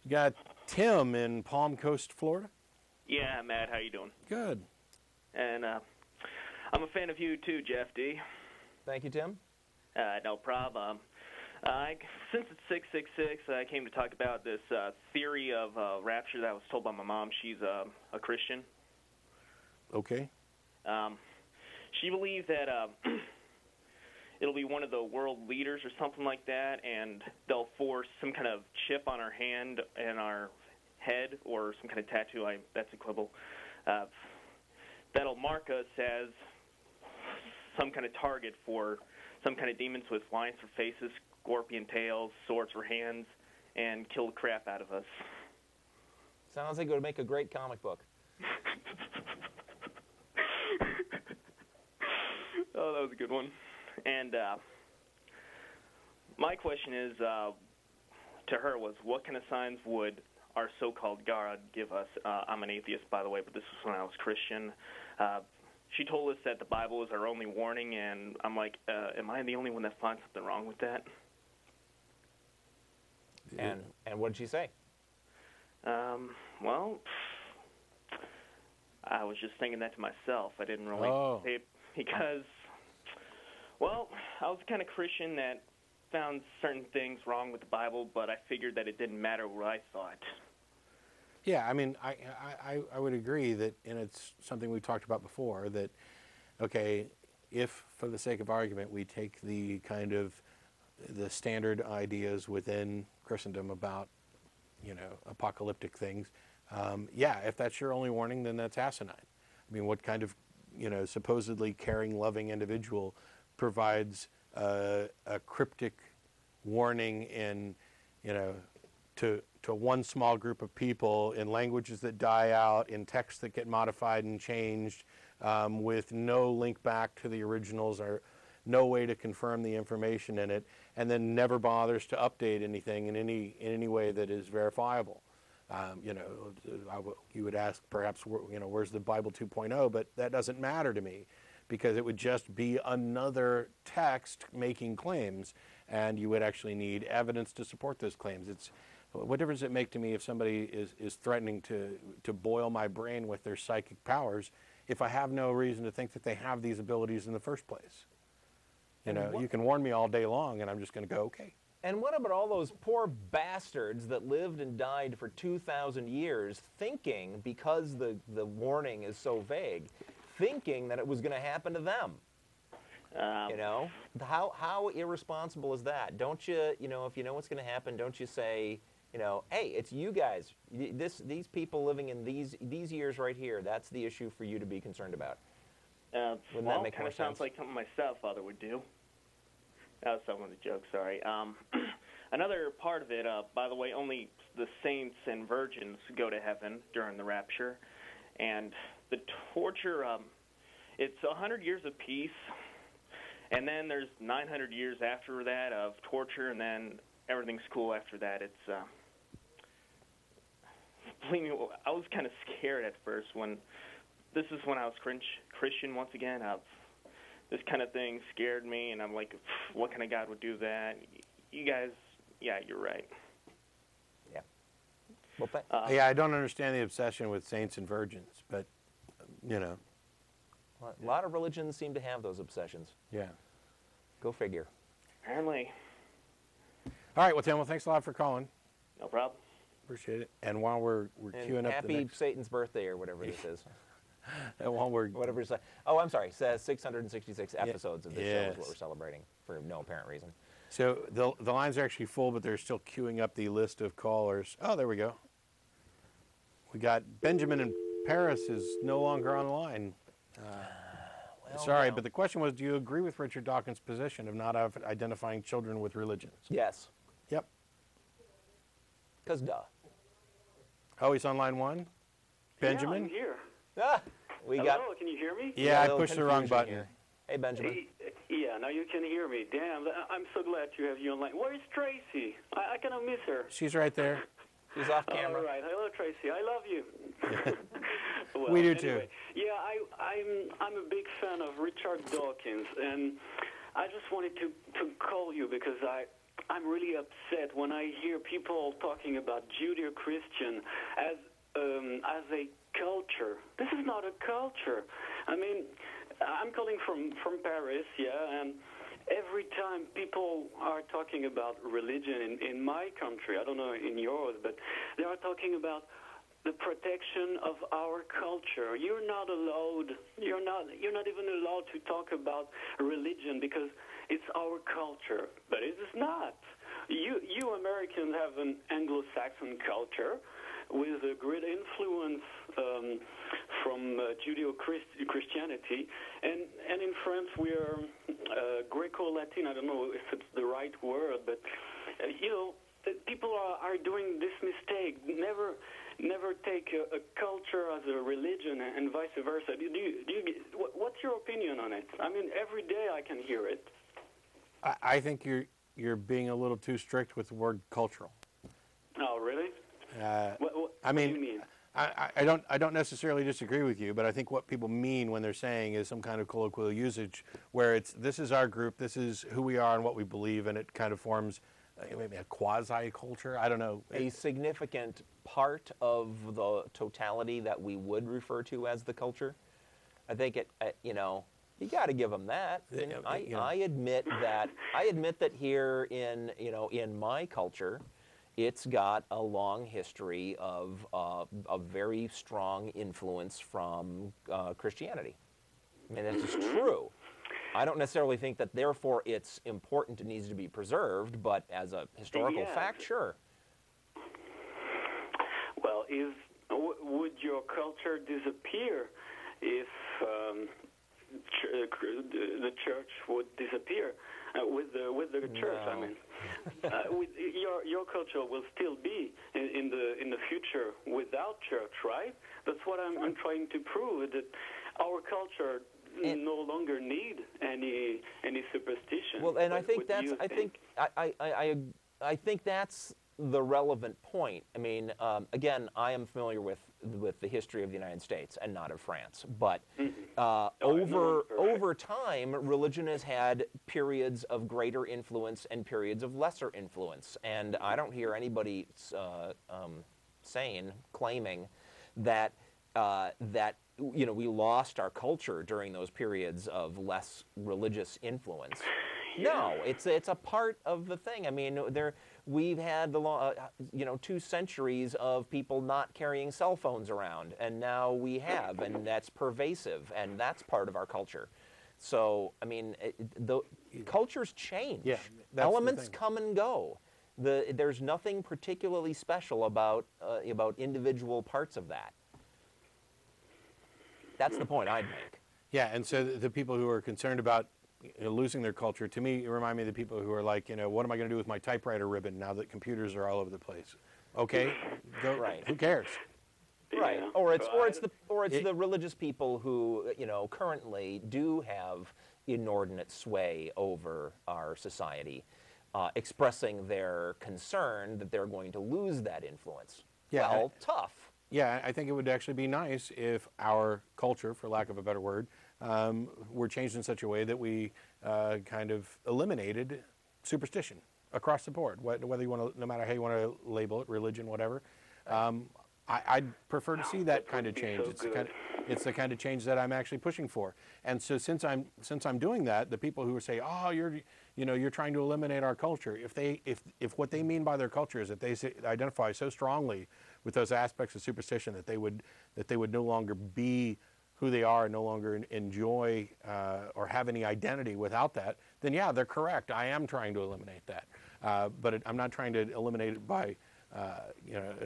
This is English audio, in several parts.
You got Tim in Palm Coast, Florida. Yeah, Matt, how you doing? Good. And I'm a fan of you too, Jeff D. Thank you, Tim. No problem. Since it's 666, I came to talk about this theory of rapture that I was told by my mom. She's a Christian. Okay. She believes that it'll be one of the world leaders or something like that, and they'll force some kind of chip on our hand and our head, or some kind of tattoo. That's equivalent. That'll mark us as some kind of target for some kind of demons with lions for faces, scorpion tails, swords for hands, and kill the crap out of us. Sounds like it would make a great comic book. Oh, that was a good one. And my question is, to her was, what kind of signs would our so-called God give us? I'm an atheist, by the way, but this was when I was Christian. She told us that the Bible is our only warning, and I'm like, am I the only one that finds something wrong with that? And what did she say? Well, I was just thinking that to myself. I didn't really say it because, well, I was the kind of Christian that found certain things wrong with the Bible, but I figured that it didn't matter what I thought. Yeah, I mean, I would agree that, and it's something we talked about before, that, okay, if, for the sake of argument, we take the kind of the standard ideas within Christendom about, you know, apocalyptic things, yeah, if that's your only warning, then that's asinine. I mean, what kind of, you know, supposedly caring, loving individual provides a cryptic warning in, you know, to one small group of people in languages that die out, in texts that get modified and changed, with no link back to the originals or no way to confirm the information in it, and then never bothers to update anything in any way that is verifiable. You know, you would ask perhaps, you know, where's the Bible 2.0? But that doesn't matter to me, because it would just be another text making claims, and you would actually need evidence to support those claims. What difference does it make to me if somebody is threatening to boil my brain with their psychic powers if I have no reason to think that they have these abilities in the first place? You know, you can warn me all day long, and I'm just going to go, okay. And what about all those poor bastards that lived and died for 2,000 years thinking, because the warning is so vague, thinking that it was going to happen to them? You know, how irresponsible is that? Don't you, you know, if you know what's going to happen, don't you say, you know, hey, it's you guys, these people living in these years right here, that's the issue for you to be concerned about. Wouldn't that make more sense? Kind of sounds like something my stepfather would do. That was some of the joke, sorry. Another part of it, by the way, only the saints and virgins go to heaven during the rapture. And the torture, it's 100 years of peace, and then there's 900 years after that of torture, and then everything's cool after that. It's, believe me, I was kind of scared at first when, this is when I was Christian once again. This kind of thing scared me, and I'm like, what kind of God would do that? You guys, yeah, you're right. Yeah. Well, yeah, I don't understand the obsession with saints and virgins, but, you know. A lot of religions seem to have those obsessions. Yeah. Go figure. Apparently. All right, well, Tim, thanks a lot for calling. No problem. Appreciate it. And while we're queuing up the happy Satan's birthday or whatever this is. And while we're... Whatever it's like. Oh, I'm sorry. It says 666 episodes of this show is what we're celebrating for no apparent reason. So the lines are actually full, but they're still queuing up the list of callers. Oh, there we go. We got Benjamin in Paris is no longer on the line. Well, sorry, but the question was, do you agree with Richard Dawkins' position of not identifying children with religions? Yes. Yep. Because duh. Oh, he's on line one? Benjamin? Yeah, I'm here. Ah, Hello, can you hear me? Yeah, I pushed the wrong button. Here. Hey, Benjamin. Yeah, now you can hear me. Damn, I'm so glad to have you online. Where is Tracy? I cannot miss her. She's right there. She's off camera. All right. Hello, Tracy. I love you. Well, we do anyway, too. Yeah, I'm a big fan of Richard Dawkins, and I just wanted to call you because I'm really upset when I hear people talking about Judeo-Christian as a culture. This is not a culture. I mean, I'm calling from Paris, yeah, and every time people are talking about religion in my country, I don't know in yours, but they are talking about the protection of our culture. You're not even allowed to talk about religion because it's our culture, but it is not. You Americans have an Anglo-Saxon culture with a great influence from Judeo-Christianity, and in France we are Greco-Latin. I don't know if it's the right word, but people are doing this mistake. Never take a culture as a religion and vice versa. What's your opinion on it? I mean, every day I can hear it. I think you're being a little too strict with the word cultural. Oh, really? I mean, what do you mean? I don't necessarily disagree with you, but I think what people mean when they're saying is some kind of colloquial usage where it's this is our group, this is who we are and what we believe, and it kind of forms maybe a quasi-culture. I don't know. A significant part of the totality that we would refer to as the culture. I think you got to give them that. And I admit that here in my culture, it's got a long history of a very strong influence from Christianity. I mean, that's just true. I don't necessarily think that therefore it's important and needs to be preserved, but as a historical fact, sure. Well, would your culture disappear if the church would disappear with the church? No. I mean, your culture will still be in the future without church, right? That's what I'm trying to prove, that our culture no longer need any superstition. Well, and I think that's I think that's the relevant point. I mean, again, I am familiar with the history of the United States and not of France, but over time, religion has had periods of greater influence and periods of lesser influence, and I don't hear anybody claiming that we lost our culture during those periods of less religious influence. No, it's a part of the thing. I mean, we've had 2 centuries of people not carrying cell phones around, and now we have, and that's pervasive, and that's part of our culture. So, I mean, the cultures change. Yeah, elements come and go. There's nothing particularly special about individual parts of that. That's the point I'd make. Yeah, and so the people who are concerned about losing their culture, to me, remind me of the people who are like, what am I going to do with my typewriter ribbon now that computers are all over the place? Okay, go. Right. Who cares? Right. Yeah. Or it's the religious people who currently do have inordinate sway over our society, expressing their concern that they're going to lose that influence. Yeah, well, tough. Yeah, I think it would actually be nice if our culture, for lack of a better word, were changed in such a way that we kind of eliminated superstition across the board, whether you want to, no matter how you want to label it, religion, whatever. I'd prefer to see that kind of change. It's the kind of change that I'm actually pushing for. And so since I'm doing that, the people who say, "Oh, you're trying to eliminate our culture," if what they mean by their culture is that they identify so strongly with those aspects of superstition that they would no longer be who they are and no longer enjoy or have any identity without that, then yeah, they're correct. I am trying to eliminate that, but I'm not trying to eliminate it by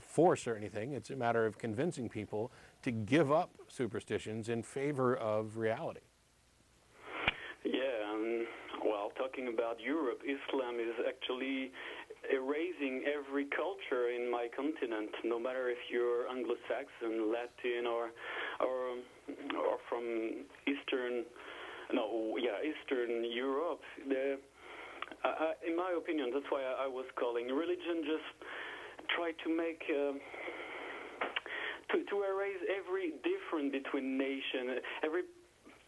force or anything. It's a matter of convincing people to give up superstitions in favor of reality. Yeah, well, talking about Europe, Islam is actually erasing every culture in my continent, no matter if you're Anglo-Saxon, Latin, or from Eastern Europe. In my opinion, that's why I was calling. Religion just try to make to erase every difference between nation, every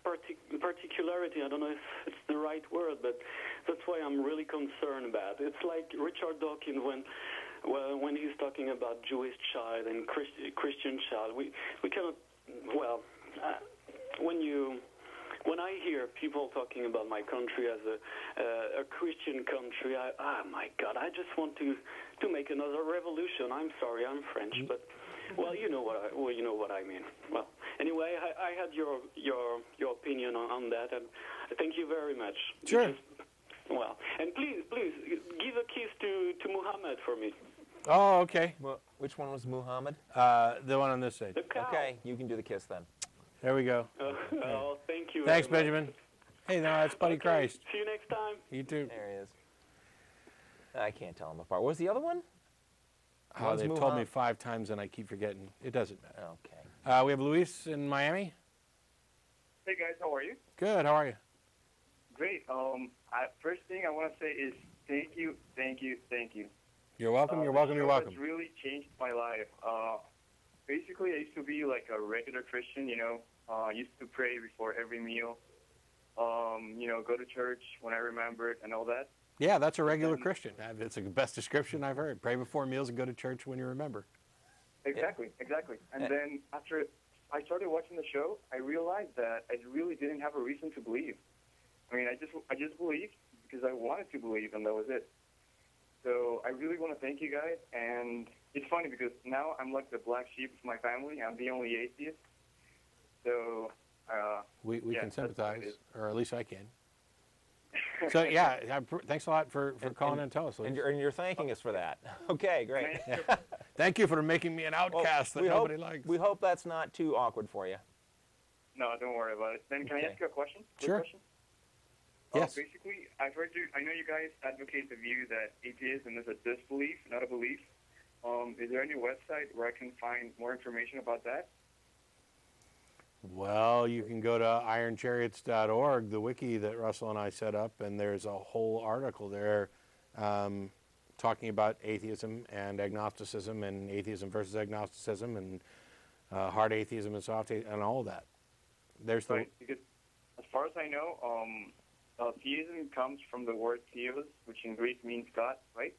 particularity. I don't know if it's the right word, but that's why I'm really concerned about. It's like Richard Dawkins when he's talking about Jewish child and Christian child. We cannot. Well, when I hear people talking about my country as a Christian country, oh my God, I just want to make another revolution. I'm sorry, I'm French, but well, you know what I mean. Well, anyway, I had your opinion on that, and thank you very much. Sure. Well, and please give a kiss to Muhammad for me. Oh, okay. Well, which one was Muhammad? The one on this side. The cow. Okay, you can do the kiss then. There we go. Oh, thank you. Thanks, very much. Benjamin. Hey, no, that's Buddy Okay, Christ. See you next time. You too. There he is. I can't tell them apart. What was the other one? Oh, One's they've told me Muhammad. 5 times and I keep forgetting. It doesn't matter. Okay. We have Luis in Miami. Hey guys, how are you? Good. How are you? Great. First thing I want to say is thank you. You're welcome. You're The welcome. You're show welcome. has really changed my life. Basically, I used to be like a regular Christian. I used to pray before every meal. Go to church when I remembered and all that. Yeah, that's a regular Christian. It's the best description I've heard. Pray before meals and go to church when you remember. Exactly. And then after I started watching the show, I realized that I really didn't have a reason to believe. I mean, I just believed because I wanted to believe, and that was it. So I really want to thank you guys, and it's funny because now I'm like the black sheep of my family. I'm the only atheist. So We yeah, can that's what it sympathize, is. or at least I can. So yeah, thanks a lot for calling in and tell us. And you're thanking us for that. Okay, great. Thank you for making me an outcast that nobody hope, likes. We hope that's not too awkward for you. No, don't worry about it. Then can I Okay. ask you a question? Quick Sure. question? Yes. Basically, I know you guys advocate the view that atheism is a disbelief, not a belief. Is there any website where I can find more information about that? Well, you can go to ironchariots.org, the wiki that Russell and I set up, and there's a whole article there talking about atheism and agnosticism and atheism versus agnosticism and hard atheism and soft atheism and all that. There's the Right, because as far as I know, theism comes from the word theos, which in Greek means God, right?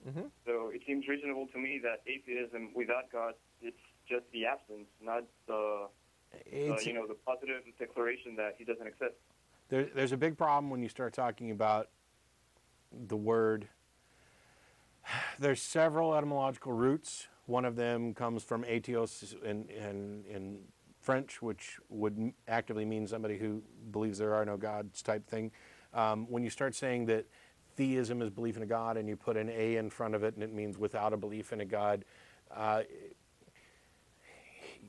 Mm-hmm. So it seems reasonable to me that atheism without God, it's just the absence, not the the positive declaration that he doesn't exist. There's a big problem when you start talking about the word. There's several etymological roots. One of them comes from atheos in French, which would actively mean somebody who believes there are no gods type thing. When you start saying that theism is belief in a God and you put an A in front of it and it means without a belief in a God,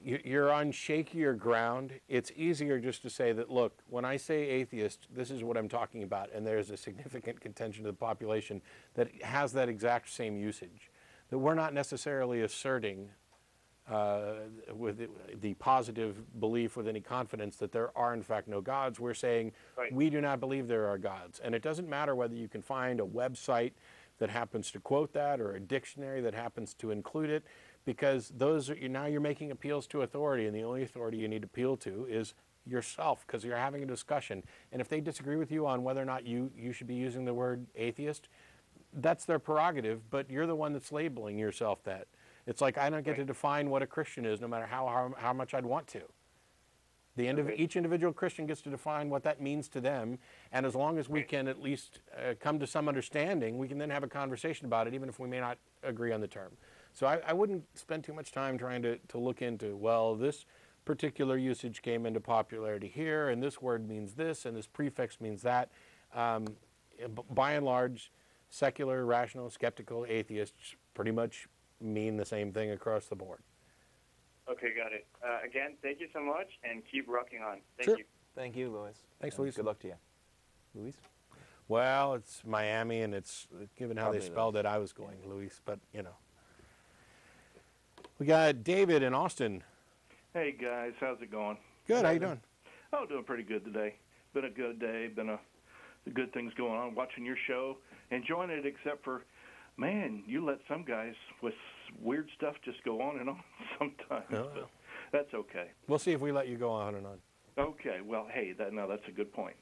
you're on shakier ground. It's easier just to say that, look, when I say atheist, this is what I'm talking about, and there's a significant contingent of the population that has that exact same usage. That we're not necessarily asserting with the positive belief with any confidence that there are in fact no gods. We're saying Right. we do not believe there are gods. And it doesn't matter whether you can find a website that happens to quote that or a dictionary that happens to include it, because now you're making appeals to authority, and the only authority you need to appeal to is yourself, because you're having a discussion. And if they disagree with you on whether or not you should be using the word atheist, that's their prerogative, but you're the one that's labeling yourself that. It's like I don't get to define what a Christian is, no matter how much I'd want to. Each individual Christian gets to define what that means to them, and as long as we can at least come to some understanding, we can then have a conversation about it, even if we may not agree on the term. So I wouldn't spend too much time trying to look into, well, this particular usage came into popularity here, and this word means this, and this prefix means that. By and large, secular, rational, skeptical atheists pretty much mean the same thing across the board. Okay, got it. Again, thank you so much, and keep rocking on. Thank Sure. you. Thank you, Louis. Thanks, And Louis. Good luck to you. Louis? Well, it's Miami, and it's given how Probably they spelled Louis. it, I was going Luis, but you know. We got David in Austin. Hey guys, how's it going? Good, how you doing? Oh, doing pretty good today. Been a good day. Been a good things going on. Watching your show, enjoying it. Except for, man, you let some guys with weird stuff just go on and on sometimes. Oh. But that's okay. We'll see if we let you go on and on. Okay, well, hey, that's a good point.